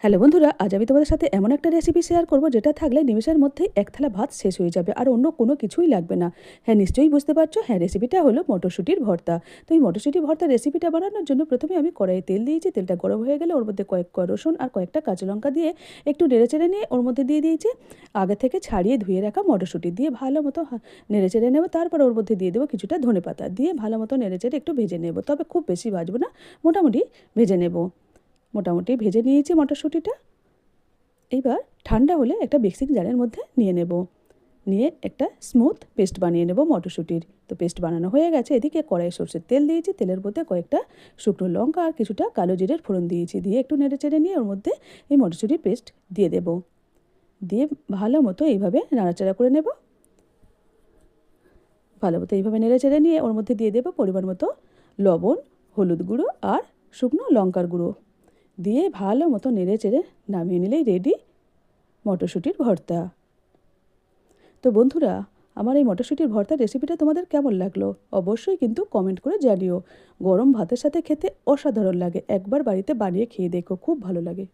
Hello বন্ধুরা, আজ আমি তোমাদের সাথে এমন একটা রেসিপি শেয়ার করব যেটা থাকলে নিমেষের মধ্যেই এক থালা ভাত শেষ হয়ে যাবে আর অন্য কোনো কিছুই লাগবে না। হ্যাঁ, নিশ্চয়ই বুঝতে পারছো। হ্যাঁ, রেসিপিটা হলো মটরশুঁটির ভর্তা। তো এই মটরশুঁটি ভর্তা রেসিপিটা বানানোর জন্য প্রথমে আমি কড়াইয়ে তেল দিয়েছি। তেলটা গরম হয়ে গেলে ওর মধ্যে কয়েক কোয়া রসুন আর কয়েকটা কাঁচা লঙ্কা দিয়ে একটু নেড়েচেড়ে নিয়ে ওর মধ্যে দিয়ে দিয়েছি আগে থেকে ছাড়িয়ে ধুয়ে রাখা মটরশুঁটি দিয়ে ভালো মতো নেড়েচেড়ে নেবো। তারপর ওর মধ্যে দিয়ে দেবো কিছুটা ধনেপাতা দিয়ে ভালো মতো নেড়েচেড়ে একটু ভেজে নেব, তবে খুব বেশি ভাজবো না, মোটামুটি ভেজে নেব। মোটামুটি ভেজে নিয়েছি মটরশুঁটিটা। এইবার ঠান্ডা হলে একটা মিক্সিং জারের মধ্যে নিয়ে নেব, নিয়ে একটা স্মুথ পেস্ট বানিয়ে নেব মটরশুঁটির। তো পেস্ট বানানো হয়ে গেছে। এদিকে কড়াই সরষের তেল দিয়েছি, তেলের মধ্যে কয়েকটা শুকনো লঙ্কা আর কিছুটা কালো জিরের ফোড়ন দিয়েছি, দিয়ে একটু নেড়ে চেড়ে নিয়ে ওর মধ্যে এই মটরশুঁটির পেস্ট দিয়ে দেব, দিয়ে ভালো মতো এইভাবে নাড়াচাড়া করে নেব। ভালো মতো এইভাবে নেড়ে চেড়ে নিয়ে ওর মধ্যে দিয়ে দেবো পরিমাণ মতো লবণ, হলুদ গুঁড়ো আর শুকনো লঙ্কার গুঁড়ো দিয়ে ভালো মতো নেড়ে চেড়ে নামিয়ে নিলেই রেডি মটরশুঁটির ভর্তা। তো বন্ধুরা, আমার এই মটরশুঁটির ভর্তার রেসিপিটা তোমাদের কেমন লাগলো অবশ্যই কিন্তু কমেন্ট করে জানিও। গরম ভাতের সাথে খেতে অসাধারণ লাগে, একবার বাড়িতে বানিয়ে খেয়ে দেখো, খুব ভালো লাগে।